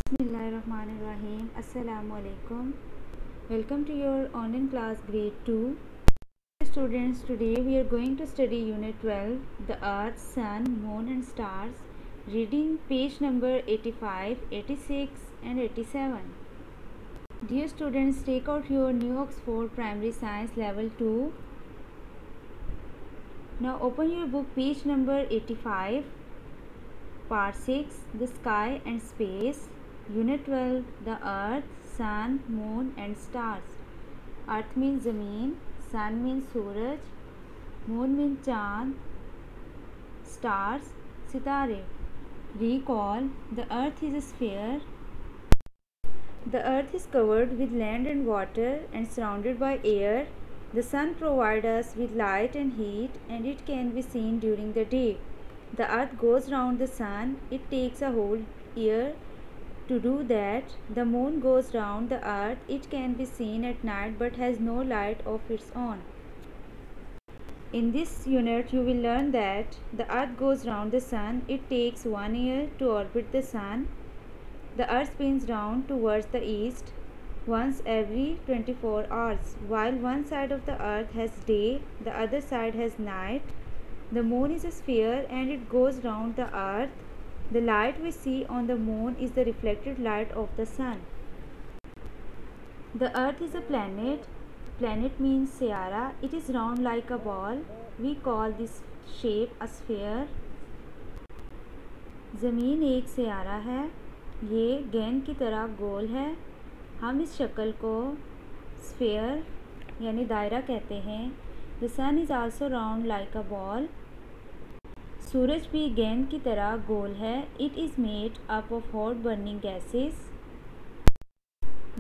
Bismillahirrahmanirrahim. Assalamu alaikum. Welcome to your online class grade 2. Students, today we are going to study unit 12, the earth, sun, moon and stars, reading page number 85, 86 and 87. Dear students, take out your New Oxford Primary Science Level 2. Now open your book page number 85, part 6, the sky and space. Unit 12, the earth, sun, moon and stars. Earth means ज़मीन, sun means सूरज, moon means चाँद, stars सितारे. Recall, the earth is a sphere. The earth is covered with land and water and surrounded by air. The sun provides us with light and heat, and it can be seen during the day. The earth goes round the sun. It takes a whole year to do that. The moon goes round the earth. It can be seen at night but has no light of its own. In this unit you will learn that the earth goes round the sun. It takes 1 year to orbit the sun. The earth spins round towards the east once every 24 hours. While one side of the earth has day, the other side has night. The moon is a sphere and it goes round the earth. The light we see on the moon is the reflected light of the sun. The earth is a planet. Planet means sayara. It is round like a ball. We call this shape a sphere. ज़मीन एक सयारा है. ये गेंद की तरह गोल है. हम इस शक्ल को स्फेयर यानी दायरा कहते हैं. The sun is also round like a ball. सूरज भी गेंद की तरह गोल है. It is made up of hot burning gases.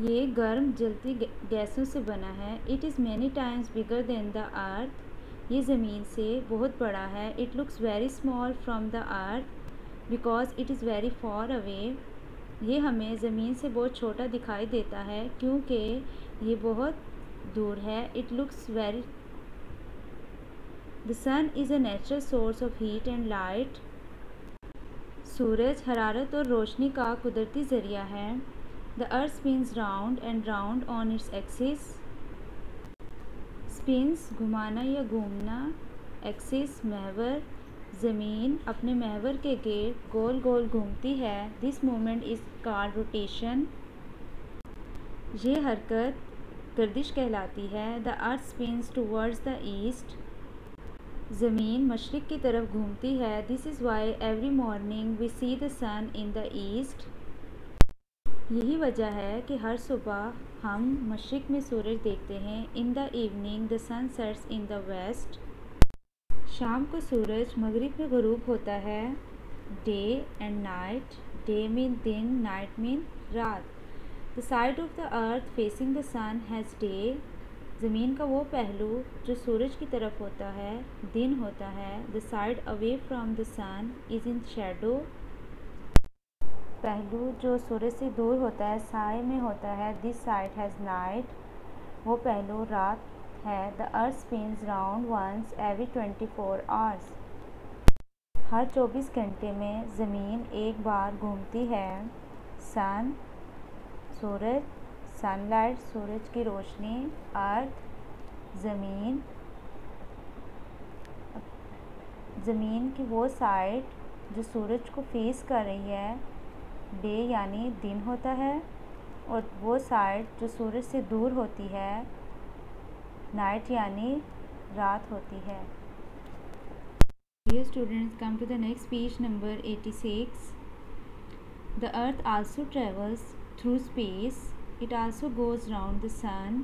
ये गर्म जलती गैसों से बना है. It is many times bigger than the earth. ये ज़मीन से बहुत बड़ा है. It looks very small from the earth because it is very for away. ये हमें ज़मीन से बहुत छोटा दिखाई देता है क्योंकि ये बहुत दूर है. It looks very. The sun is a natural source of heat and light. सूरज हरारत और रोशनी का कुदरती ज़रिया है. The earth spins round and round on its axis. Spins घुमाना या घूमना. Axis महवर. ज़मीन अपने महवर के गिर्द गोल गोल घूमती है. This movement is called rotation. ये हरकत गर्दिश कहलाती है. The earth spins towards the east. ज़मीन मशरिक़ की तरफ घूमती है. This is why every morning we see the sun in the east. यही वजह है कि हर सुबह हम मशरिक़ में सूरज देखते हैं. In the evening the sun sets in the west. शाम को सूरज मगरिब में ग़ुरूब होता है. Day and night. Day mean दिन, नाइट मीन रात. The side of the earth facing the sun has day. ज़मीन का वो पहलू जो सूरज की तरफ होता है दिन होता है. The side away from the sun is in shadow. पहलू जो सूरज से दूर होता है साए में होता है. This side has night. वो पहलू रात है. The earth spins round once every 24 hours. हर 24 घंटे में ज़मीन एक बार घूमती है. सन सूरज. सनलाइट सूरज की रोशनी. अर्थ ज़मीन. ज़मीन की वो साइड जो सूरज को फेस कर रही है डे यानी दिन होता है और वो साइड जो सूरज से दूर होती है नाइट यानी रात होती है. Dear students, come to the next page number 86. The earth also travels through space. It also goes round the sun.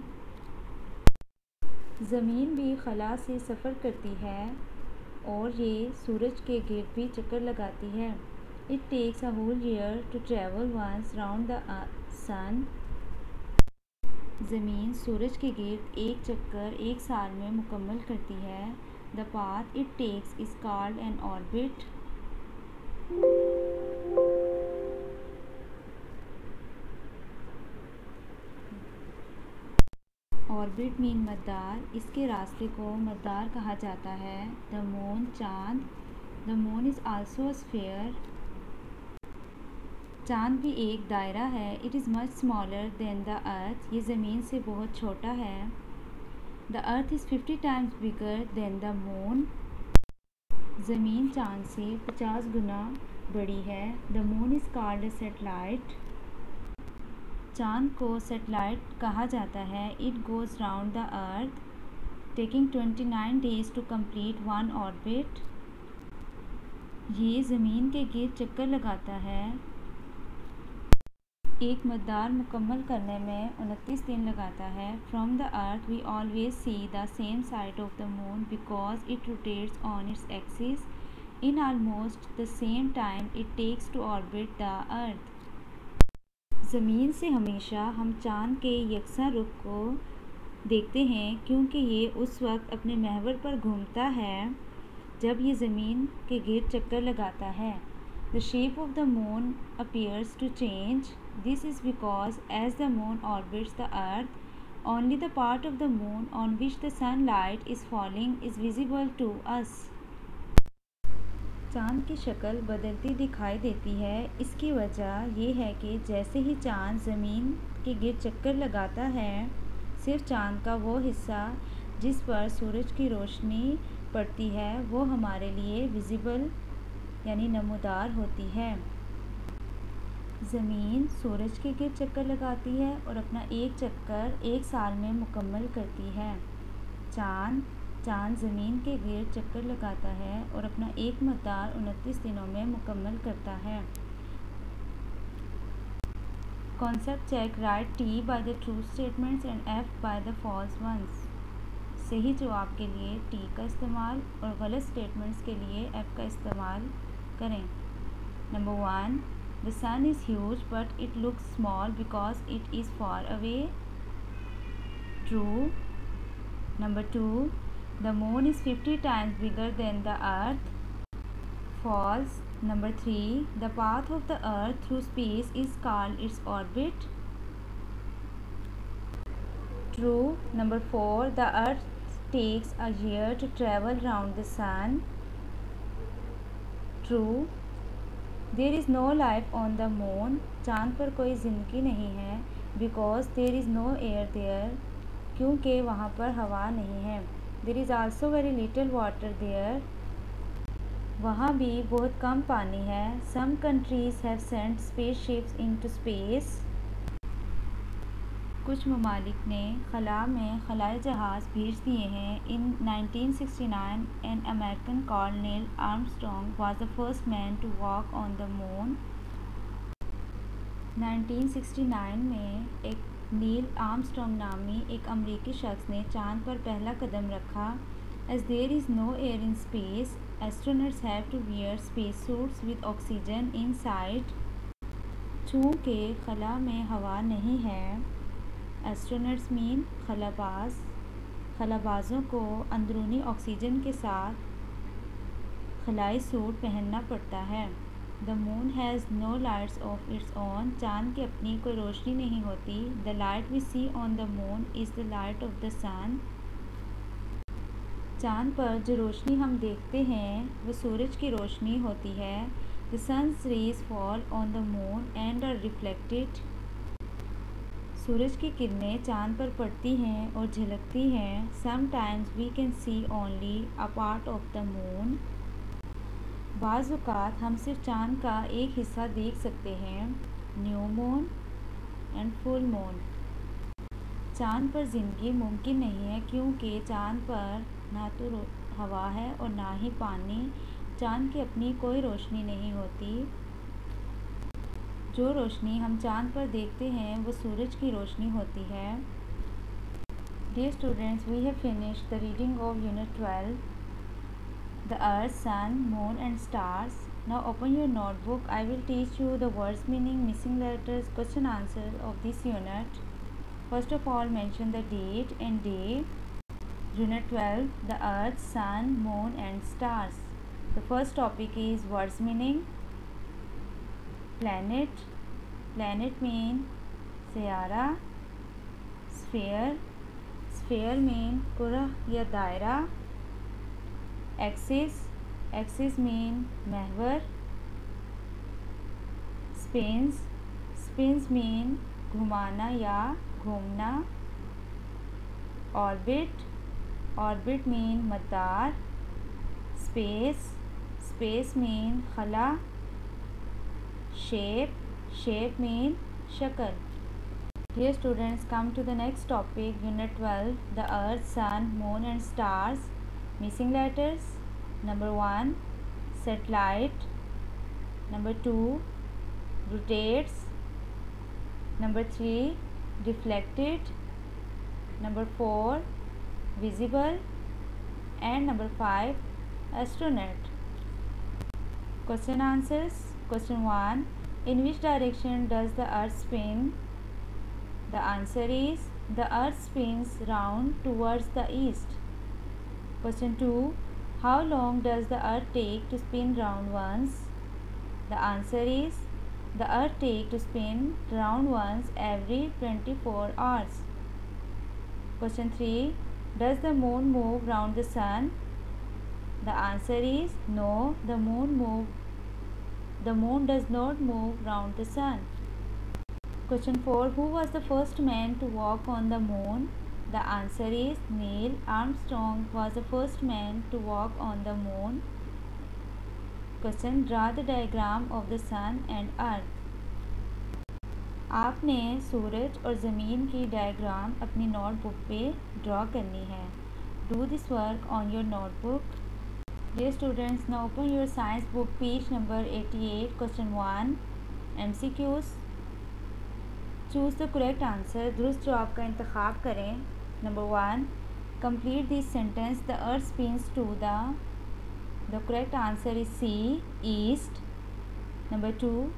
ज़मीन भी खला से सफ़र करती है और ये सूरज के गिर्द भी चक्कर लगाती है. It takes a whole year to travel once round the sun. ज़मीन सूरज के गिर्द एक चक्कर एक साल में मुकम्मल करती है. The path it takes is called an orbit. Orbit mean मदार. इसके रास्ते को मदार कहा जाता है. द मून चाँद. The moon is also a sphere. चाँद भी एक दायरा है। It is much smaller than the earth. ये ज़मीन से बहुत छोटा है। The earth is 50 times bigger than the moon. ज़मीन चाँद से 50 गुना बड़ी है। The moon is called a satellite. चाँद को सैटेलाइट कहा जाता है। It goes round the earth taking 29 days to complete one orbit. ये ज़मीन के गिर्द चक्कर लगाता है। एक मदार मुकम्मल करने में 29 दिन लगाता है। From the earth we always see the same side of the moon because it rotates on its axis in almost the same time it takes to orbit the earth. ज़मीन से हमेशा हम चाँद के यकसा रुख को देखते हैं क्योंकि ये उस वक्त अपने महवर पर घूमता है जब ये ज़मीन के गिर्द चक्कर लगाता है। The shape of the moon appears to change. This is because as the moon orbits the earth, only the part of the moon on which the sunlight is falling is visible to us. चाँद की शक्ल बदलती दिखाई देती है। इसकी वजह यह है कि जैसे ही चाँद ज़मीन के गिर्द चक्कर लगाता है, सिर्फ चाँद का वो हिस्सा जिस पर सूरज की रोशनी पड़ती है वो हमारे लिए विजिबल यानी नमूदार होती है। ज़मीन सूरज के गिर्द चक्कर लगाती है और अपना एक चक्कर एक साल में मुकम्मल करती है। चाँद ज़मीन के गिर्द चक्कर लगाता है और अपना एक मदार 29 दिनों में मुकम्मल करता है। Concept check. Write T by the true statements and F by the false ones. सही जवाब के लिए टी का इस्तेमाल और गलत स्टेटमेंट्स के लिए एफ का इस्तेमाल करें। Number 1, the sun is huge but it looks small because it is far away. True. Number 2, the moon is 50 times bigger than the earth. False. Number 3, the path of the earth through space is called its orbit. True. Number 4, the earth takes a year to travel round the sun. True. There is no life on the moon. चाँद पर कोई ज़िंदगी नहीं है because there is no air there. क्योंकि वहाँ पर हवा नहीं है। There is also very little water there. वहाँ भी बहुत कम पानी है। Some countries have sent spaceships into space. कुछ ममालिक ने खला में खलाई जहाज़ भेज दिए हैं। In 1969 an American called Neil Armstrong was the first man to walk on the moon. 1969 में एक नील आर्मस्ट्रॉन्ग नामी एक अमरीकी शख्स ने चाँद पर पहला कदम रखा। As there is no air in space, astronauts have to wear space suits with oxygen inside. चूँकि खला में हवा नहीं है, एस्ट्रोनट्स मीन खलाबाजों को अंदरूनी ऑक्सीजन के साथ खलाई सूट पहनना पड़ता है। The moon has no lights of its own. चाँद की अपनी कोई रोशनी नहीं होती। The light we see on the moon is the light of the sun. चाँद पर जो रोशनी हम देखते हैं वो सूरज की रोशनी होती है। The sun's rays fall on the moon and are reflected. सूरज की किरणें चाँद पर पड़ती हैं और झलकती हैं। Sometimes we can see only a part of the moon. बाज़ औक़ात हम सिर्फ चाँद का एक हिस्सा देख सकते हैं। New moon and full moon. चाँद पर ज़िंदगी मुमकिन नहीं है क्योंकि चाँद पर ना तो हवा है और ना ही पानी। चाँद की अपनी कोई रोशनी नहीं होती। जो रोशनी हम चाँद पर देखते हैं वो सूरज की रोशनी होती है। Dear students, we have finished the reading of Unit 12, the Earth, Sun, Moon and Stars. Now open your notebook. I will teach you the words meaning, missing letters, question answer of this unit. First of all, mention the date and day. Unit 12, the Earth, Sun, Moon and Stars. The first topic is words meaning. Planet. Planet mean Saiyaara. Sphere mean कुरा या दायरा। Axis mean महवर। Spins, spins mean घुमाना या घूमना। Orbit, orbit mean मदार। Space, space mean खला। Shape, shape mean शक्ल। Dear students, come to the next topic, Unit 12, the Earth, Sun, Moon and Stars. Missing letters. Number 1, satellite. Number 2, rotates. Number 3, reflected. Number 4, visible. And number 5, astronaut. Question answers. Question 1, in which direction does the Earth spin? The answer is the Earth spins round towards the east. Question 2, how long does the Earth take to spin round once? The answer is the Earth takes to spin round once every 24 hours. Question 3, does the moon move round the sun? The answer is no, the moon does not move round the sun. Question 4, who was the first man to walk on the moon? The answer is Neil Armstrong was the first man to walk on the moon. Question, draw the diagram of the sun and earth. आपने सूरज और ज़मीन की diagram अपनी notebook पे draw करनी है. Do this work on your notebook. Dear students, now open your science book, page number 88, question 1, MCQs. Choose the correct answer, दुरुस्त जवाब का इंतखाब करें. Number 1, complete this sentence, the earth spins to the correct answer is C, east. Number 2,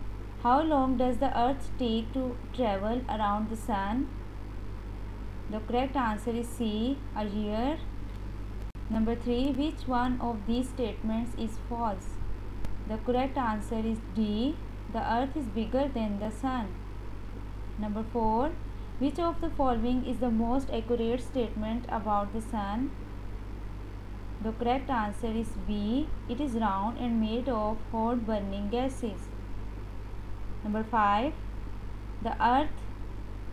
how long does the earth take to travel around the sun? The correct answer is C, a year. Number 3, which one of these statements is false? The correct answer is D, the earth is bigger than the sun. Number 4, which of the following is the most accurate statement about the sun? The correct answer is B. It is round and made of hot burning gases. Number 5, the earth,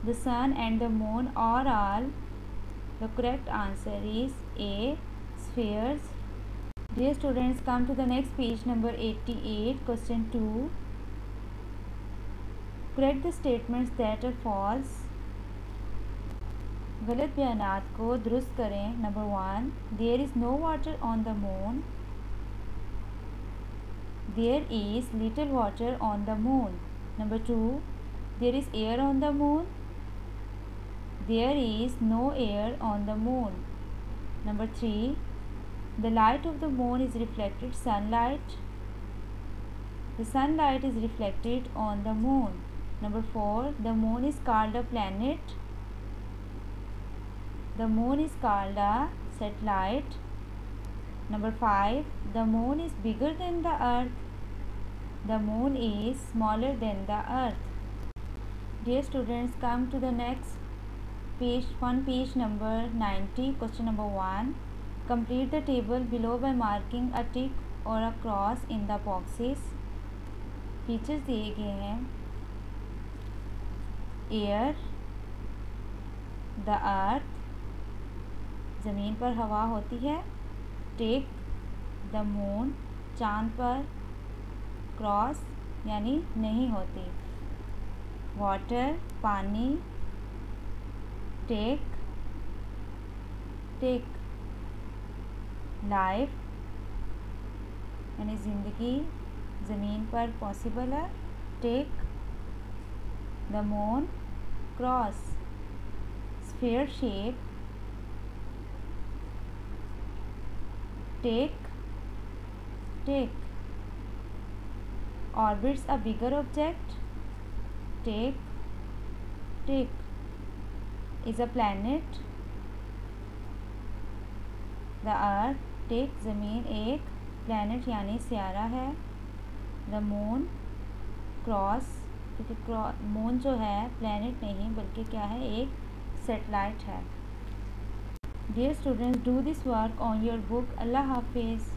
the sun and the moon are all. The correct answer is A. Spheres. Dear students, come to the next page, number 88, question 2. Correct the statements that are false. गलत बयानात को दुरुस्त करें. Number 1, there is no water on the moon. There is little water on the moon. Number 2, there is air on the moon. There is no air on the moon. Number 3, the light of the moon is reflected sunlight. The sunlight is reflected on the moon. Number 4, the moon is called a planet. The moon is called a satellite. Number 5, the moon is bigger than the earth. The moon is smaller than the earth. Dear students, come to the next page, page number 90, question number 1. Complete the table below by marking a tick or a cross in the boxes. Features दिए गए हैं. Air, the earth, ज़मीन पर हवा होती है. Tick, the moon, चांद पर. क्रॉस यानी नहीं होती. वाटर, पानी. Take, take. लाइफ यानी ज़िंदगी ज़मीन पर पॉसिबल है. Tick, the moon. Cross, sphere shape. Tick, tick. Orbits a bigger object. Tick, tick. Is a planet. The earth, tick. ज़मीन एक प्लैनेट यानी सियारा है. The moon. क्रॉस क्योंकि मून जो है प्लैनेट नहीं बल्कि क्या है, एक सेटेलाइट है. Dear students, do this work on your book. अल्लाह हाफिज़.